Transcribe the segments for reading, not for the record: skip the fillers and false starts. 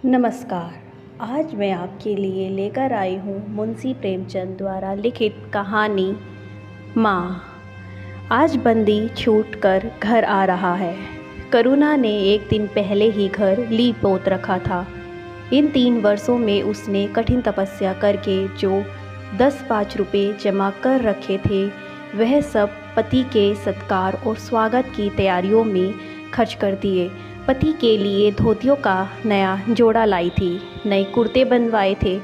नमस्कार। आज मैं आपके लिए लेकर आई हूँ मुंशी प्रेमचंद द्वारा लिखित कहानी माँ। आज बंदी छूट कर घर आ रहा है। करुणा ने एक दिन पहले ही घर लीप पोत रखा था। इन 3 वर्षों में उसने कठिन तपस्या करके जो 10-5 रुपये जमा कर रखे थे, वह सब पति के सत्कार और स्वागत की तैयारियों में खर्च कर दिए। पति के लिए धोतियों का नया जोड़ा लाई थी, नए कुर्ते बनवाए थे,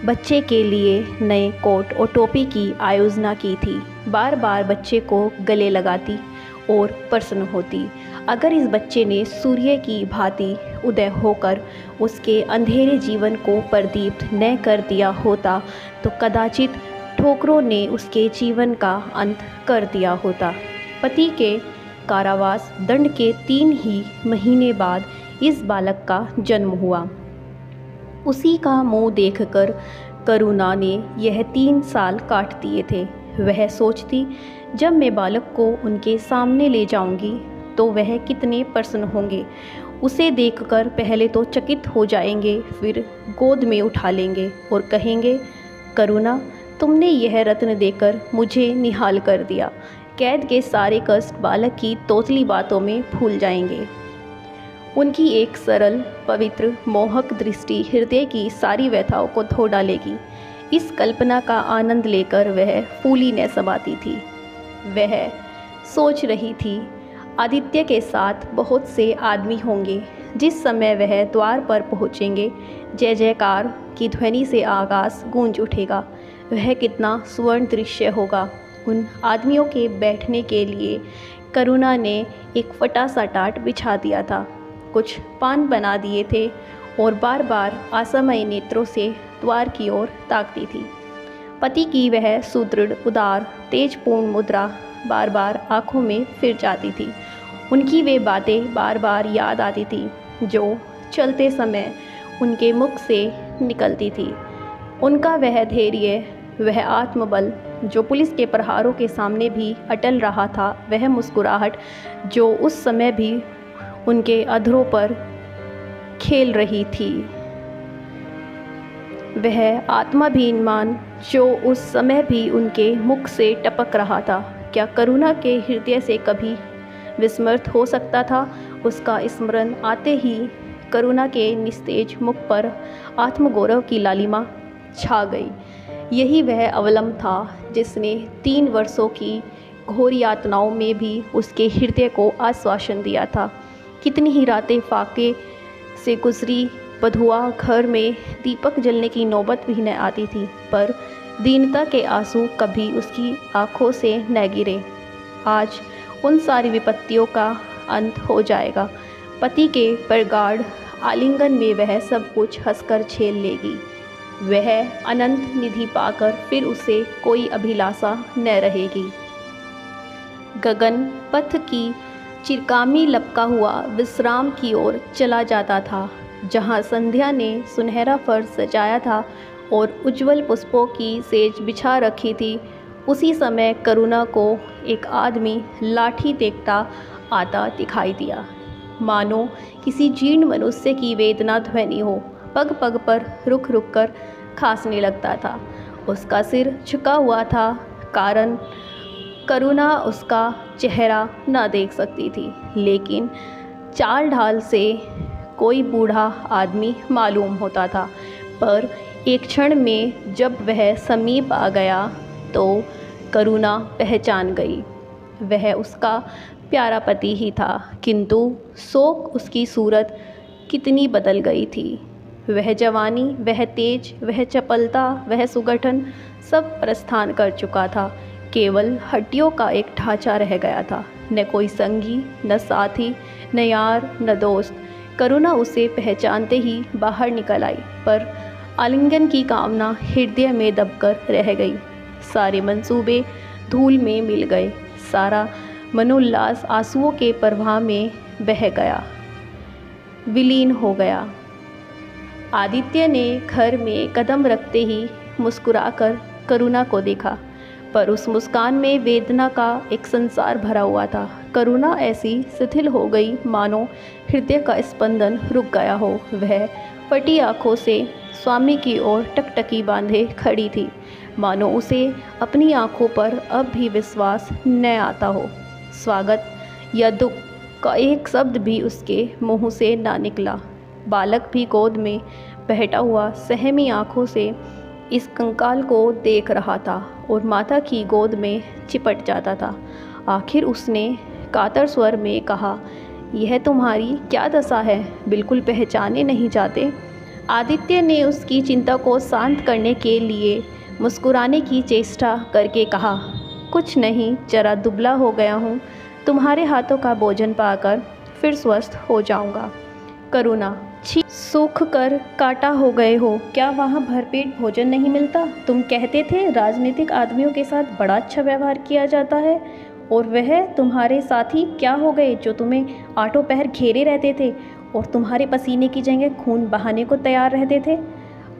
बच्चे के लिए नए कोट और टोपी की आयोजना की थी। बार बार बच्चे को गले लगाती और प्रसन्न होती। अगर इस बच्चे ने सूर्य की भांति उदय होकर उसके अंधेरे जीवन को प्रदीप्त न कर दिया होता तो कदाचित ठोकरों ने उसके जीवन का अंत कर दिया होता। पति के कारावास दंड के 3 ही महीने बाद इस बालक का जन्म हुआ। उसी का मुंह देखकर करुणा ने यह 3 साल काट दिए थे। वह सोचती, जब मैं बालक को उनके सामने ले जाऊंगी तो वह कितने प्रसन्न होंगे। उसे देखकर पहले तो चकित हो जाएंगे, फिर गोद में उठा लेंगे और कहेंगे, करुणा, तुमने यह रत्न देकर मुझे निहाल कर दिया। कैद के सारे कष्ट बालक की तोतली बातों में भूल जाएंगे। उनकी एक सरल, पवित्र, मोहक दृष्टि हृदय की सारी व्यथाओं को धो डालेगी। इस कल्पना का आनंद लेकर वह फूली न समाती थी। वह सोच रही थी, आदित्य के साथ बहुत से आदमी होंगे। जिस समय वह द्वार पर पहुँचेंगे, जय जयकार की ध्वनि से आकाश गूंज उठेगा। वह कितना सुवर्ण दृश्य होगा। उन आदमियों के बैठने के लिए करुणा ने एक फटा सा टाट बिछा दिया था, कुछ पान बना दिए थे और बार बार असमय नेत्रों से द्वार की ओर ताकती थी। पति की वह सुदृढ़, उदार, तेजपूर्ण मुद्रा बार बार आँखों में फिर जाती थी। उनकी वे बातें बार बार याद आती थी जो चलते समय उनके मुख से निकलती थी। उनका वह धैर्य, वह आत्मबल जो पुलिस के प्रहारों के सामने भी अटल रहा था, वह मुस्कुराहट जो उस समय भी उनके अधरों पर खेल रही थी, वह आत्माभिमान जो उस समय भी उनके मुख से टपक रहा था, क्या करुणा के हृदय से कभी विस्मृत हो सकता था? उसका स्मरण आते ही करुणा के निस्तेज मुख पर आत्मगौरव की लालिमा छा गई। यही वह अवलंब था जिसने 3 वर्षों की घोर यातनाओं में भी उसके हृदय को आश्वासन दिया था। कितनी ही रातें फाके से गुजरी, बधुआ घर में दीपक जलने की नौबत भी न आती थी, पर दीनता के आंसू कभी उसकी आंखों से न गिरे। आज उन सारी विपत्तियों का अंत हो जाएगा। पति के प्रगाढ़ आलिंगन में वह सब कुछ हंसकर झेल लेगी। वह अनंत निधि पाकर फिर उसे कोई अभिलाषा न रहेगी। गगन पथ की चिरकामी लपका हुआ विश्राम की ओर चला जाता था। जहाँ संध्या ने सुनहरा फर्श सजाया था और उज्जवल पुष्पों की सेज बिछा रखी थी, उसी समय करुणा को एक आदमी लाठी देखता आता दिखाई दिया। मानो किसी जीर्ण मनुष्य की वेदना ध्वनि हो। पग पग पर रुक रुक कर खांसने लगता था। उसका सिर झुका हुआ था, कारण करुणा उसका चेहरा न देख सकती थी, लेकिन चाल ढाल से कोई बूढ़ा आदमी मालूम होता था। पर एक क्षण में जब वह समीप आ गया तो करुणा पहचान गई। वह उसका प्यारा पति ही था, किंतु शोक उसकी सूरत कितनी बदल गई थी। वह जवानी, वह तेज, वह चपलता, वह सुगठन सब प्रस्थान कर चुका था। केवल हड्डियों का एक ढांचा रह गया था। न कोई संगी, न साथी, न यार, न दोस्त। करुणा उसे पहचानते ही बाहर निकल आई, पर आलिंगन की कामना हृदय में दबकर रह गई। सारे मंसूबे धूल में मिल गए। सारा मनोल्लास आंसुओं के प्रवाह में बह गया, विलीन हो गया। आदित्य ने घर में कदम रखते ही मुस्कुराकर करुणा को देखा। पर उस मुस्कान में वेदना का एक संसार भरा हुआ था। करुणा ऐसी शिथिल हो गई मानो हृदय का स्पंदन रुक गया हो। वह फटी आँखों से स्वामी की ओर टकटकी बांधे खड़ी थी, मानो उसे अपनी आँखों पर अब भी विश्वास न आता हो। स्वागत या दुख का एक शब्द भी उसके मुँह से ना निकला। बालक भी गोद में बहटा हुआ सहमी आँखों से इस कंकाल को देख रहा था और माता की गोद में चिपट जाता था। आखिर उसने कातर स्वर में कहा, यह तुम्हारी क्या दशा है, बिल्कुल पहचाने नहीं जाते। आदित्य ने उसकी चिंता को शांत करने के लिए मुस्कुराने की चेष्टा करके कहा, कुछ नहीं, जरा दुबला हो गया हूँ, तुम्हारे हाथों का भोजन पाकर फिर स्वस्थ हो जाऊँगा। करुणा, छी, सूख कर काटा हो गए हो, क्या वहाँ भरपेट भोजन नहीं मिलता? तुम कहते थे राजनीतिक आदमियों के साथ बड़ा अच्छा व्यवहार किया जाता है, और वह तुम्हारे साथी क्या हो गए जो तुम्हें आठों पहर घेरे रहते थे और तुम्हारे पसीने की जगह खून बहाने को तैयार रहते थे।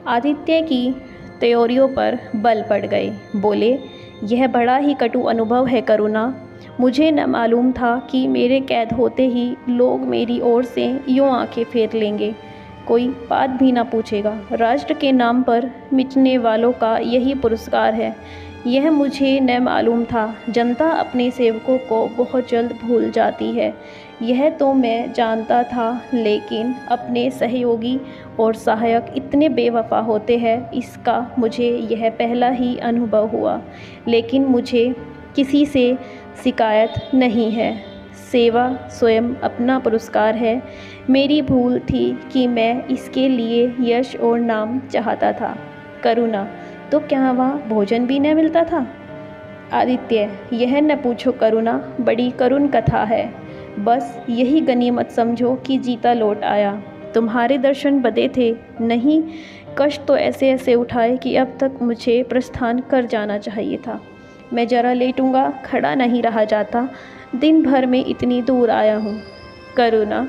आदित्य की त्योरियों पर बल पड़ गए। बोले, यह बड़ा ही कटु अनुभव है करुणा। मुझे न मालूम था कि मेरे कैद होते ही लोग मेरी ओर से यूँ आंखें फेर लेंगे, कोई बात भी ना पूछेगा। राष्ट्र के नाम पर मिटने वालों का यही पुरस्कार है, यह मुझे न मालूम था। जनता अपने सेवकों को बहुत जल्द भूल जाती है, यह तो मैं जानता था, लेकिन अपने सहयोगी और सहायक इतने बेवफा होते हैं, इसका मुझे यह पहला ही अनुभव हुआ। लेकिन मुझे किसी से शिकायत नहीं है। सेवा स्वयं अपना पुरस्कार है। मेरी भूल थी कि मैं इसके लिए यश और नाम चाहता था। करुणा, तो क्या वहाँ भोजन भी न मिलता था? आदित्य, यह न पूछो करुणा, बड़ी करुण कथा है। बस यही गनीमत समझो कि जीता लौट आया। तुम्हारे दर्शन बदे थे, नहीं कष्ट तो ऐसे ऐसे उठाए कि अब तक मुझे प्रस्थान कर जाना चाहिए था। मैं जरा लेटूंगा, खड़ा नहीं रहा जाता, दिन भर में इतनी दूर आया हूँ। करुणा,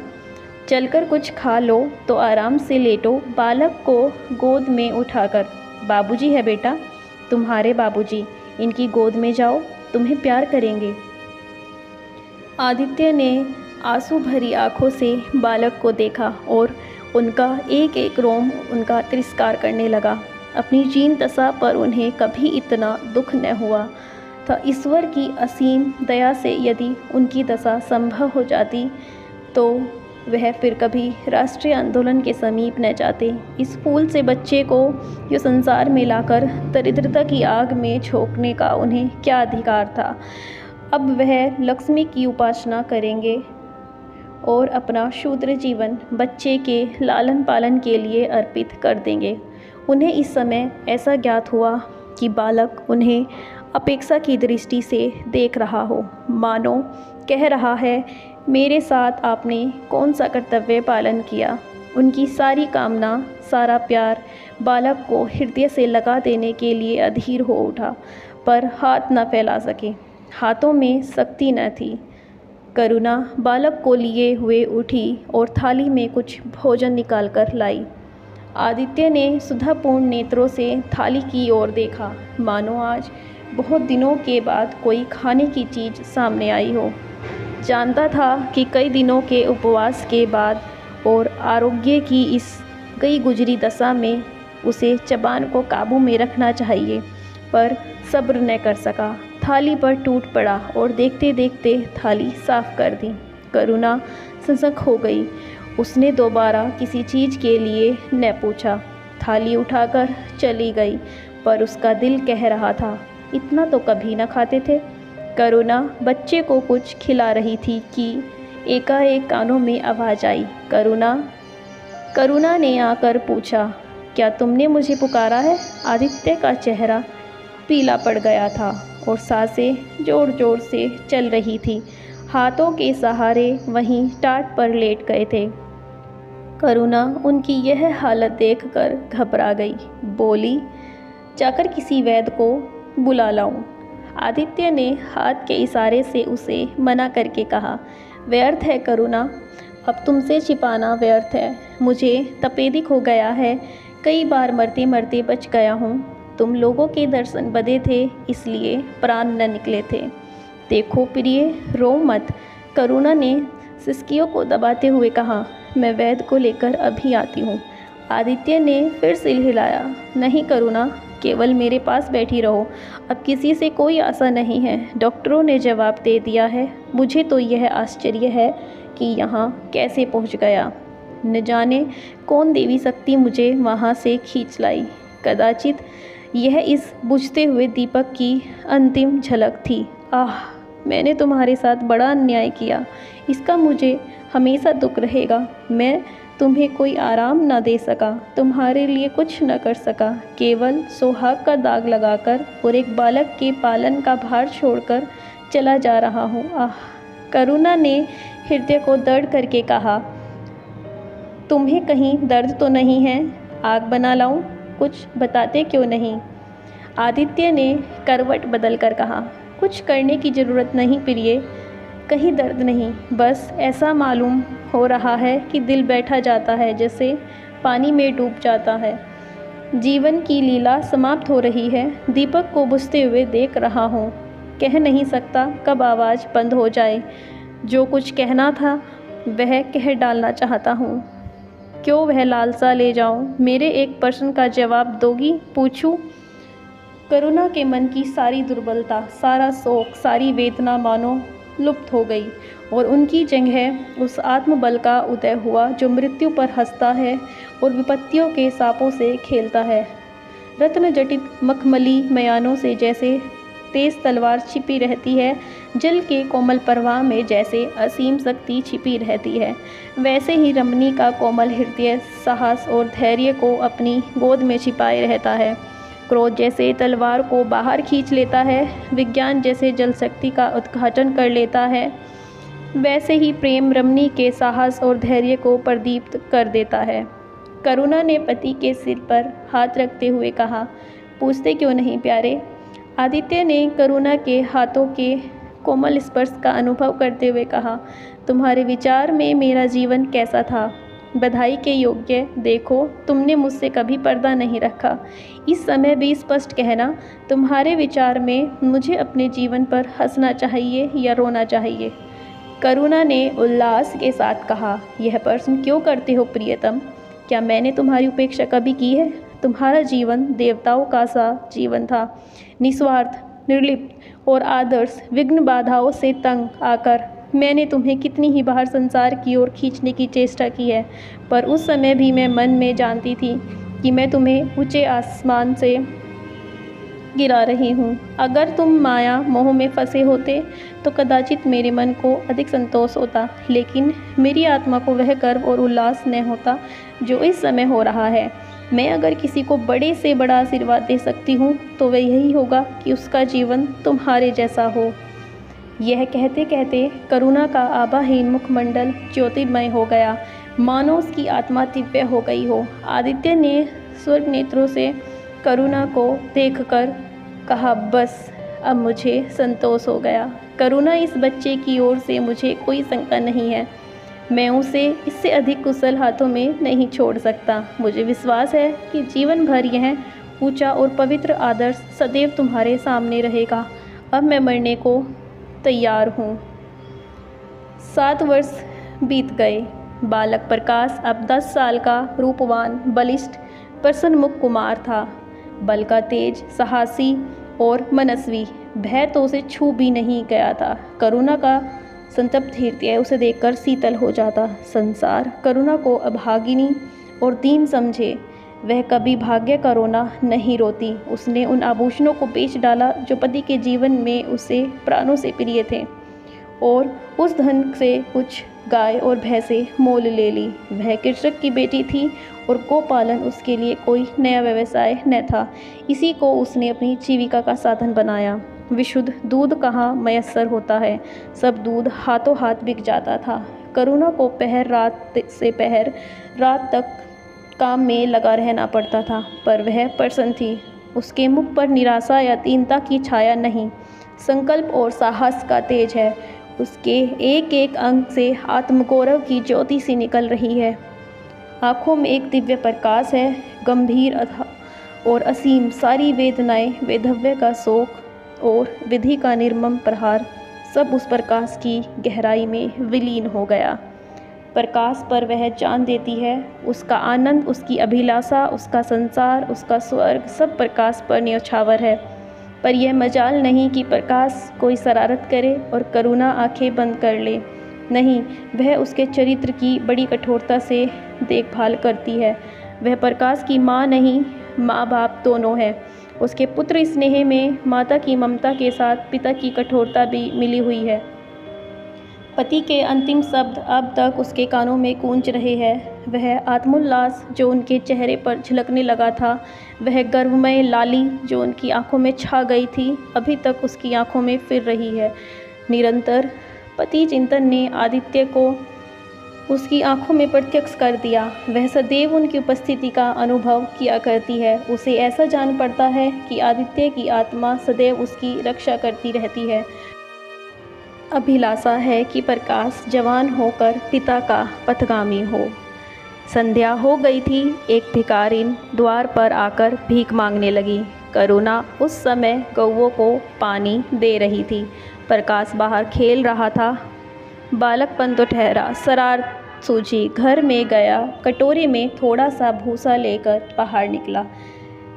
चलकर कुछ खा लो तो आराम से लेटो। बालक को गोद में उठाकर, बाबूजी है बेटा, तुम्हारे बाबूजी, इनकी गोद में जाओ, तुम्हें प्यार करेंगे। आदित्य ने आंसू भरी आंखों से बालक को देखा और उनका एक एक रोम उनका तिरस्कार करने लगा। अपनी जीर्ण दशा पर उन्हें कभी इतना दुख न हुआ था। ईश्वर की असीम दया से यदि उनकी दशा संभव हो जाती तो वह फिर कभी राष्ट्रीय आंदोलन के समीप न जाते। इस फूल से बच्चे को यो संसार में लाकर दरिद्रता की आग में झोंकने का उन्हें क्या अधिकार था। अब वह लक्ष्मी की उपासना करेंगे और अपना शूद्र जीवन बच्चे के लालन पालन के लिए अर्पित कर देंगे। उन्हें इस समय ऐसा ज्ञात हुआ कि बालक उन्हें अपेक्षा की दृष्टि से देख रहा हो, मानो कह रहा है, मेरे साथ आपने कौन सा कर्तव्य पालन किया। उनकी सारी कामना, सारा प्यार बालक को हृदय से लगा देने के लिए अधीर हो उठा, पर हाथ न फैला सके, हाथों में शक्ति न थी। करुणा बालक को लिए हुए उठी और थाली में कुछ भोजन निकाल कर लाई। आदित्य ने सुधापूर्ण नेत्रों से थाली की ओर देखा, मानो आज बहुत दिनों के बाद कोई खाने की चीज़ सामने आई हो। जानता था कि कई दिनों के उपवास के बाद और आरोग्य की इस गई गुजरी दशा में उसे जबान को काबू में रखना चाहिए, पर सब्र न कर सका। थाली पर टूट पड़ा और देखते देखते थाली साफ कर दी। करुणा सशक हो गई। उसने दोबारा किसी चीज़ के लिए न पूछा, थाली उठाकर चली गई, पर उसका दिल कह रहा था, इतना तो कभी न खाते थे। करुणा बच्चे को कुछ खिला रही थी कि एकाएक कानों में आवाज़ आई, करुणा। करुणा ने आकर पूछा, क्या तुमने मुझे पुकारा है? आदित्य का चेहरा पीला पड़ गया था और सांसें जोर जोर से चल रही थी। हाथों के सहारे वहीं टाट पर लेट गए थे। करुणा उनकी यह हालत देखकर घबरा गई। बोली, जाकर किसी वैद्य को बुला लाऊं। आदित्य ने हाथ के इशारे से उसे मना करके कहा, व्यर्थ है करुणा, अब तुमसे छिपाना व्यर्थ है। मुझे तपेदिक हो गया है, कई बार मरते मरते बच गया हूँ। तुम लोगों के दर्शन बदे थे, इसलिए प्राण न निकले थे। देखो प्रिय, रो मत, करुणा ने सिसकियों को दबाते हुए कहा। मैं वैद्य को लेकर अभी आती हूँ। आदित्य ने फिर सिर हिलाया। नहीं करुणा, केवल मेरे पास बैठी रहो, अब किसी से कोई आशा नहीं है, डॉक्टरों ने जवाब दे दिया है। मुझे तो यह आश्चर्य है कि यहाँ कैसे पहुँच गया। न जाने कौन देवी शक्ति मुझे वहाँ से खींच लाई। कदाचित यह इस बुझते हुए दीपक की अंतिम झलक थी। आह, मैंने तुम्हारे साथ बड़ा अन्याय किया, इसका मुझे हमेशा दुख रहेगा। मैं तुम्हें कोई आराम न दे सका, तुम्हारे लिए कुछ न कर सका, केवल सुहाग का दाग लगाकर और एक बालक के पालन का भार छोड़कर चला जा रहा हूँ। आह, करुणा ने हृदय को दर्द करके कहा। तुम्हें कहीं दर्द तो नहीं है? आग बना लाऊं? कुछ बताते क्यों नहीं? आदित्य ने करवट बदल कर कहा। कुछ करने की ज़रूरत नहीं प्रिय, कहीं दर्द नहीं, बस ऐसा मालूम हो रहा है कि दिल बैठा जाता है, जैसे पानी में डूब जाता है। जीवन की लीला समाप्त हो रही है। दीपक को बुझते हुए देख रहा हूँ। कह नहीं सकता कब आवाज़ बंद हो जाए। जो कुछ कहना था वह कह डालना चाहता हूँ। क्यों वह लालसा ले जाऊँ? मेरे एक प्रश्न का जवाब दोगी? पूछूँ? करुणा के मन की सारी दुर्बलता, सारा शोक, सारी वेदना मानो लुप्त हो गई और उनकी जगह उस आत्मबल का उदय हुआ जो मृत्यु पर हंसता है और विपत्तियों के सांपों से खेलता है। रत्न जटित मखमली मयानों से जैसे तेज तलवार छिपी रहती है, जल के कोमल प्रवाह में जैसे असीम शक्ति छिपी रहती है, वैसे ही रमणी का कोमल हृदय साहस और धैर्य को अपनी गोद में छिपाए रहता है। क्रोध जैसे तलवार को बाहर खींच लेता है, विज्ञान जैसे जल शक्ति का उद्घाटन कर लेता है, वैसे ही प्रेम रमणी के साहस और धैर्य को प्रदीप्त कर देता है। करुणा ने पति के सिर पर हाथ रखते हुए कहा। पूछते क्यों नहीं प्यारे? आदित्य ने करुणा के हाथों के कोमल स्पर्श का अनुभव करते हुए कहा। तुम्हारे विचार में मेरा जीवन कैसा था? बधाई के योग्य। देखो, तुमने मुझसे कभी पर्दा नहीं रखा। इस समय भी स्पष्ट कहना, तुम्हारे विचार में मुझे अपने जीवन पर हंसना चाहिए या रोना चाहिए? करुणा ने उल्लास के साथ कहा। यह प्रश्न क्यों करते हो प्रियतम? क्या मैंने तुम्हारी उपेक्षा कभी की है? तुम्हारा जीवन देवताओं का सा जीवन था, निस्वार्थ, निर्लिप्त और आदर्श। विघ्न बाधाओं से तंग आकर मैंने तुम्हें कितनी ही बाहर संसार की ओर खींचने की चेष्टा की है, पर उस समय भी मैं मन में जानती थी कि मैं तुम्हें ऊंचे आसमान से गिरा रही हूँ। अगर तुम माया मोह में फंसे होते तो कदाचित मेरे मन को अधिक संतोष होता, लेकिन मेरी आत्मा को वह गर्व और उल्लास न होता जो इस समय हो रहा है। मैं अगर किसी को बड़े से बड़ा आशीर्वाद दे सकती हूँ तो वह यही होगा कि उसका जीवन तुम्हारे जैसा हो। यह कहते कहते करुणा का आभाहीन मुखमंडल ज्योतिर्मय हो गया, मानो उसकी आत्मा दिव्य हो गई हो। आदित्य ने स्वर्ग नेत्रों से करुणा को देखकर कहा, बस अब मुझे संतोष हो गया। करुणा, इस बच्चे की ओर से मुझे कोई शंका नहीं है। मैं उसे इससे अधिक कुशल हाथों में नहीं छोड़ सकता। मुझे विश्वास है कि जीवन भर यह ऊंचा और पवित्र आदर्श सदैव तुम्हारे सामने रहेगा। अब मैं मरने को तैयार हूँ। 7 वर्ष बीत गए। बालक प्रकाश अब 10 साल का रूपवान, बलिष्ठ, प्रसन्नमुख कुमार था। बल का तेज, साहसी और मनस्वी, भय तो उसे छू भी नहीं गया था। करुणा का संतप्त हृदय उसे देखकर शीतल हो जाता। संसार करुणा को अभागिनी और दीन समझे, वह कभी भाग्य का रोना नहीं रोती। उसने उन आभूषणों को बेच डाला जो पति के जीवन में उसे प्राणों से प्रिय थे, और उस धन से कुछ गाय और भैंसे मोल ले ली। वह कृषक की बेटी थी और गोपालन उसके लिए कोई नया व्यवसाय न था। इसी को उसने अपनी जीविका का साधन बनाया। विशुद्ध दूध कहाँ मयस्सर होता है, सब दूध हाथों हाथ बिक जाता था। करुणा को पहर रात से पहर रात तक काम में लगा रहना पड़ता था, पर वह प्रसन्न थी। उसके मुख पर निराशा या दीनता की छाया नहीं, संकल्प और साहस का तेज है। उसके एक एक अंग से आत्मगौरव की ज्योति सी निकल रही है। आँखों में एक दिव्य प्रकाश है, गंभीर और असीम सारी वेदनाएं, वैधव्य का शोक और विधि का निर्मम प्रहार सब उस प्रकाश की गहराई में विलीन हो गया। प्रकाश पर वह जान देती है, उसका आनंद, उसकी अभिलाषा, उसका संसार, उसका स्वर्ग सब प्रकाश पर न्यौछावर है। पर यह मजाल नहीं कि प्रकाश कोई शरारत करे और करुणा आंखें बंद कर ले। नहीं, वह उसके चरित्र की बड़ी कठोरता से देखभाल करती है। वह प्रकाश की माँ नहीं, माँ बाप दोनों है। उसके पुत्र स्नेह में माता की ममता के साथ पिता की कठोरता भी मिली हुई है। पति के अंतिम शब्द अब तक उसके कानों में गूंज रहे हैं। वह आत्मोल्लास जो उनके चेहरे पर झलकने लगा था, वह गर्वमय लाली जो उनकी आंखों में छा गई थी, अभी तक उसकी आंखों में फिर रही है। निरंतर पति चिंतन ने आदित्य को उसकी आंखों में प्रत्यक्ष कर दिया। वह सदैव उनकी उपस्थिति का अनुभव किया करती है। उसे ऐसा जान पड़ता है कि आदित्य की आत्मा सदैव उसकी रक्षा करती रहती है। अभिलाषा है कि प्रकाश जवान होकर पिता का पथगामी हो। संध्या हो गई थी। एक भिखारिन द्वार पर आकर भीख मांगने लगी। करुणा उस समय गौओं को पानी दे रही थी। प्रकाश बाहर खेल रहा था। बालकपन तो ठहरा, शरारत सूझी, घर में गया, कटोरे में थोड़ा सा भूसा लेकर बाहर निकला।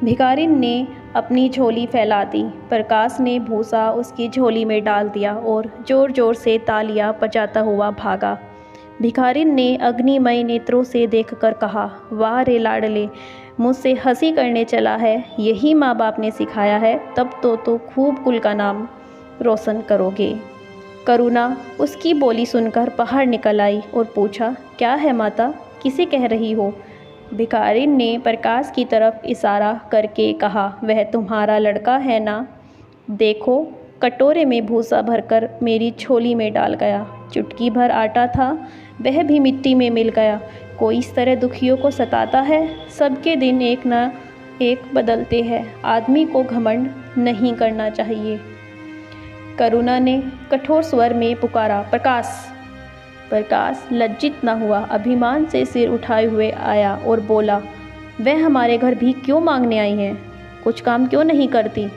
भिखारिन ने अपनी झोली फैला दी। प्रकाश ने भूसा उसकी झोली में डाल दिया और ज़ोर ज़ोर से तालियां बजाता हुआ भागा। भिखारिन ने अग्निमय नेत्रों से देखकर कहा, वाह रे लाडले, मुझसे हंसी करने चला है। यही माँ बाप ने सिखाया है, तब तो खूब कुल का नाम रोशन करोगे। करुणा उसकी बोली सुनकर बाहर निकल आई और पूछा, क्या है माता, किसे कह रही हो? भिखारिन ने प्रकाश की तरफ इशारा करके कहा, वह तुम्हारा लड़का है ना? देखो, कटोरे में भूसा भरकर मेरी झोली में डाल गया। चुटकी भर आटा था, वह भी मिट्टी में मिल गया। कोई इस तरह दुखियों को सताता है? सबके दिन एक ना एक बदलते हैं। आदमी को घमंड नहीं करना चाहिए। करुणा ने कठोर स्वर में पुकारा, प्रकाश। प्रकाश लज्जित न हुआ, अभिमान से सिर उठाए हुए आया और बोला, वह हमारे घर भी क्यों मांगने आई हैं? कुछ काम क्यों नहीं करती?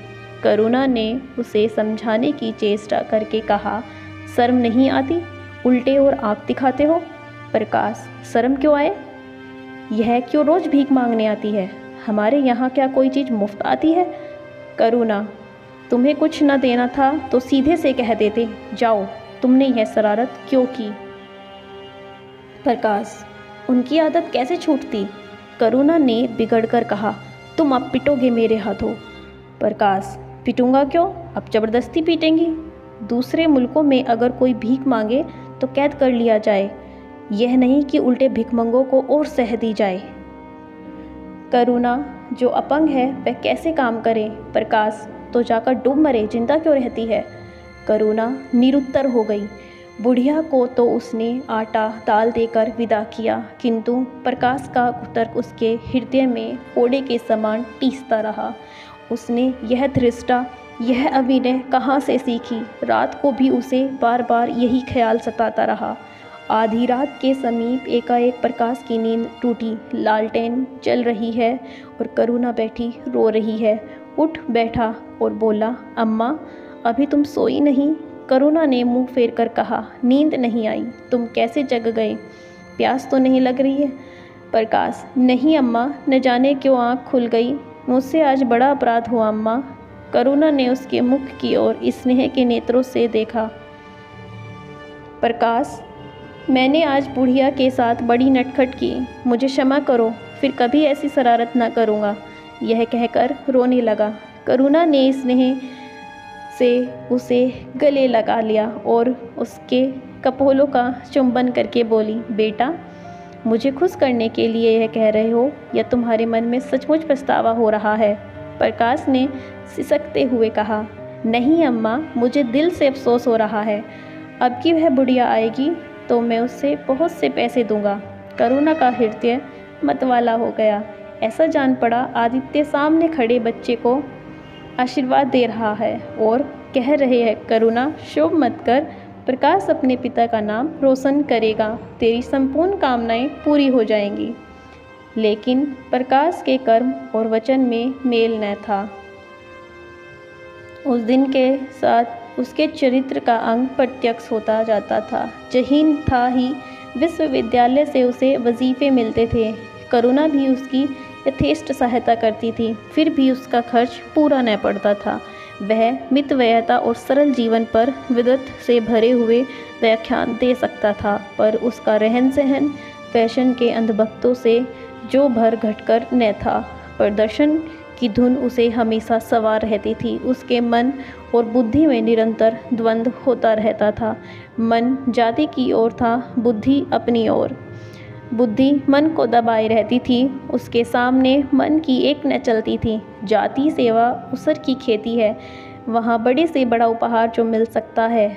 करुणा ने उसे समझाने की चेष्टा करके कहा, शर्म नहीं आती? उल्टे और आँख दिखाते हो। प्रकाश, शर्म क्यों आए? यह क्यों रोज़ भीख मांगने आती है? हमारे यहाँ क्या कोई चीज़ मुफ्त आती है? करुणा, तुम्हें कुछ न देना था तो सीधे से कह देते, जाओ। तुमने यह शरारत क्यों की? प्रकाश, उनकी आदत कैसे छूटती? करुणा ने बिगड़कर कहा, तुम अब पिटोगे मेरे हाथों। प्रकाश, पिटूंगा क्यों? अब ज़बरदस्ती पीटेंगी? दूसरे मुल्कों में अगर कोई भीख मांगे तो कैद कर लिया जाए, यह नहीं कि उल्टे भिखमंगों को और सह दी जाए। करुणा जो अपंग है वह कैसे काम करे? प्रकाश, तो जाकर डूब मरे, जिंदा क्यों रहती है? करुणा निरुत्तर हो गई। बुढ़िया को तो उसने आटा दाल देकर विदा किया, किंतु प्रकाश का तर्क उसके हृदय में फोड़े के समान टीसता रहा। उसने यह धृष्टा, यह अभिनय कहाँ से सीखी? रात को भी उसे बार बार यही ख्याल सताता रहा। आधी रात के समीप एकाएक प्रकाश की नींद टूटी। लालटेन चल रही है और करुणा बैठी रो रही है। उठ बैठा और बोला, अम्मा, अभी तुम सोई नहीं? करुणा ने मुंह फेर कर कहा, नींद नहीं आई। तुम कैसे जग गए? प्यास तो नहीं लग रही है? प्रकाश, नहीं अम्मा, न जाने क्यों आँख खुल गई। मुझसे आज बड़ा अपराध हुआ अम्मा। करुणा ने उसके मुख की ओर स्नेह के नेत्रों से देखा। प्रकाश, मैंने आज बुढ़िया के साथ बड़ी नटखट की, मुझे क्षमा करो, फिर कभी ऐसी शरारत न करूँगा। यह कहकर रोने लगा। करुणा ने स्नेह से उसे गले लगा लिया और उसके कपोलों का चुंबन करके बोली, बेटा, मुझे खुश करने के लिए यह कह रहे हो या तुम्हारे मन में सचमुच पछतावा हो रहा है? प्रकाश ने सिसकते हुए कहा, नहीं अम्मा, मुझे दिल से अफसोस हो रहा है। अब की वह बुढ़िया आएगी तो मैं उससे बहुत से पैसे दूंगा। करुणा का हृदय मतवाला हो गया। ऐसा जान पड़ा आदित्य सामने खड़े बच्चे को आशीर्वाद दे रहा है और कह रहे हैं, करुणा, शोभ मत कर, प्रकाश अपने पिता का नाम रोशन करेगा, तेरी संपूर्ण कामनाएं पूरी हो जाएंगी। लेकिन प्रकाश के कर्म और वचन में मेल न था। उस दिन के साथ उसके चरित्र का अंग प्रत्यक्ष होता जाता था। जहीन था ही विश्वविद्यालय से उसे वजीफे मिलते थे। करुणा भी उसकी यथेष्ट सहायता करती थी, फिर भी उसका खर्च पूरा न पड़ता था। वह मितव्ययता और सरल जीवन पर विद्वत से भरे हुए व्याख्यान दे सकता था, पर उसका रहन सहन फैशन के अंधभक्तों से जो भर घटकर न था। प्रदर्शन की धुन उसे हमेशा सवार रहती थी। उसके मन और बुद्धि में निरंतर द्वंद्व होता रहता था। मन जाति की ओर था, बुद्धि अपनी ओर। बुद्धि मन को दबाए रहती थी। उसके सामने मन की एक न चलती थी। जाति सेवा उसर की खेती है। वहाँ बड़े से बड़ा उपहार जो मिल सकता है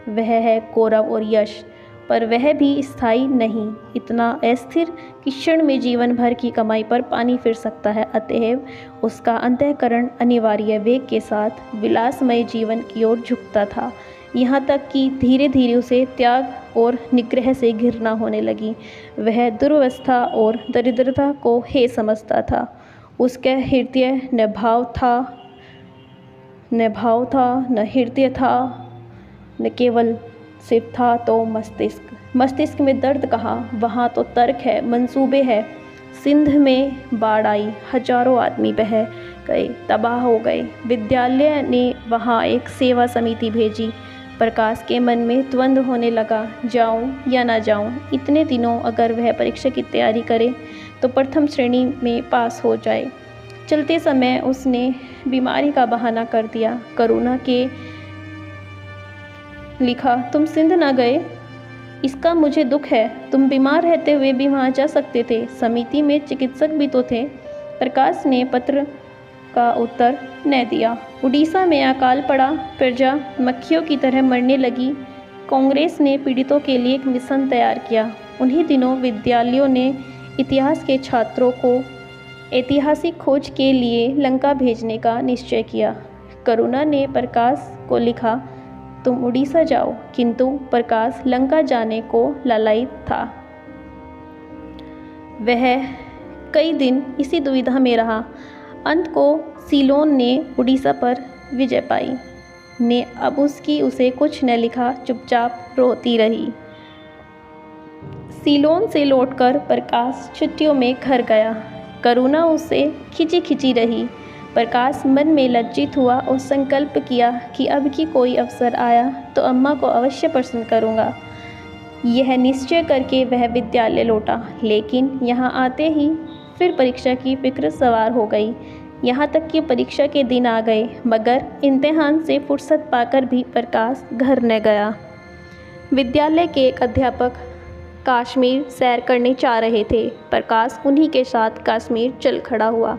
वह है गौरव और यश, पर वह भी स्थायी नहीं, इतना अस्थिर कि क्षण में जीवन भर की कमाई पर पानी फिर सकता है। अतएव उसका अंतःकरण अनिवार्य वेग के साथ विलासमय जीवन की ओर झुकता था, यहाँ तक कि धीरे धीरे उसे त्याग और निग्रह से घृणा होने लगी। वह दुर्वस्था और दरिद्रता को हे समझता था। उसका हृदय न भाव था, न हृदय था, न केवल सिर्फ था तो मस्तिष्क। मस्तिष्क में दर्द कहाँ, वहाँ तो तर्क है, मंसूबे है। सिंध में बाढ़ आई, हजारों आदमी बह गए, तबाह हो गए। विद्यालय ने वहाँ एक सेवा समिति भेजी। प्रकाश के मन में द्वंद्व होने लगा, जाऊं या ना जाऊं। इतने दिनों अगर वह परीक्षा की तैयारी करे तो प्रथम श्रेणी में पास हो जाए। चलते समय उसने बीमारी का बहाना कर दिया। करुणा के लिखा, तुम सिंध ना गए, इसका मुझे दुख है। तुम बीमार रहते हुए भी वहाँ जा सकते थे। समिति में चिकित्सक भी तो थे। प्रकाश ने पत्र का उत्तर न दिया। उड़ीसा में अकाल पड़ा, प्रजा मक्खियों की तरह मरने लगी। कांग्रेस ने पीड़ितों के लिए एक मिशन तैयार किया। उन्हीं दिनों विद्यालयों ने इतिहास के छात्रों को ऐतिहासिक खोज के लिए लंका भेजने का निश्चय किया। करुणा ने प्रकाश को लिखा, तुम उड़ीसा जाओ, किंतु प्रकाश लंका जाने को लालायित था। वह कई दिन इसी दुविधा में रहा। अंत को सीलोन ने उड़ीसा पर विजय पाई ने अब उसे कुछ न लिखा, चुपचाप रोती रही। सीलोन से लौटकर प्रकाश छुट्टियों में घर गया। करुणा उससे खिंची खिंची रही। प्रकाश मन में लज्जित हुआ और संकल्प किया कि अब की कोई अवसर आया तो अम्मा को अवश्य प्रसन्न करूँगा। यह निश्चय करके वह विद्यालय लौटा, लेकिन यहाँ आते ही फिर परीक्षा की फिक्र सवार हो गई। यहाँ तक कि परीक्षा के दिन आ गए, मगर इम्तिहान से फुर्सत पाकर भी प्रकाश घर न गया। विद्यालय के एक अध्यापक कश्मीर सैर करने जा रहे थे। प्रकाश उन्हीं के साथ कश्मीर चल खड़ा हुआ।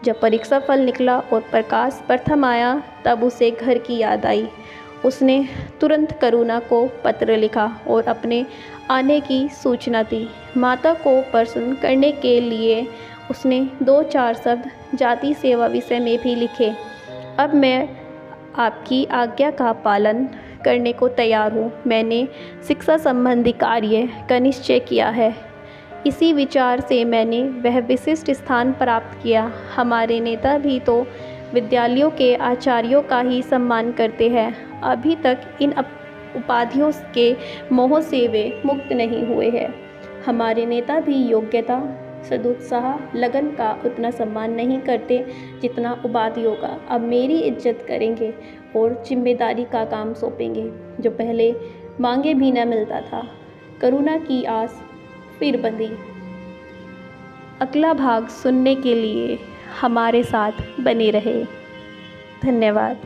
जब परीक्षा फल निकला और प्रकाश प्रथम आया, तब उसे घर की याद आई। उसने तुरंत करुणा को पत्र लिखा और अपने आने की सूचना दी। माता को प्रसन्न करने के लिए उसने 2-4 शब्द जाति सेवा विषय में भी लिखे। अब मैं आपकी आज्ञा का पालन करने को तैयार हूँ। मैंने शिक्षा संबंधी कार्य का निश्चय किया है। इसी विचार से मैंने वह विशिष्ट स्थान प्राप्त किया। हमारे नेता भी तो विद्यालयों के आचार्यों का ही सम्मान करते हैं। अभी तक इन उपाधियों के मोह से वे मुक्त नहीं हुए हैं। हमारे नेता भी योग्यता, सदुत्साह, लगन का उतना सम्मान नहीं करते जितना उपाधियों का। अब मेरी इज्जत करेंगे और जिम्मेदारी का काम सौंपेंगे, जो पहले मांगे भी न मिलता था। करुणा की आस फिर बंधी। अगला भाग सुनने के लिए हमारे साथ बने रहे। धन्यवाद।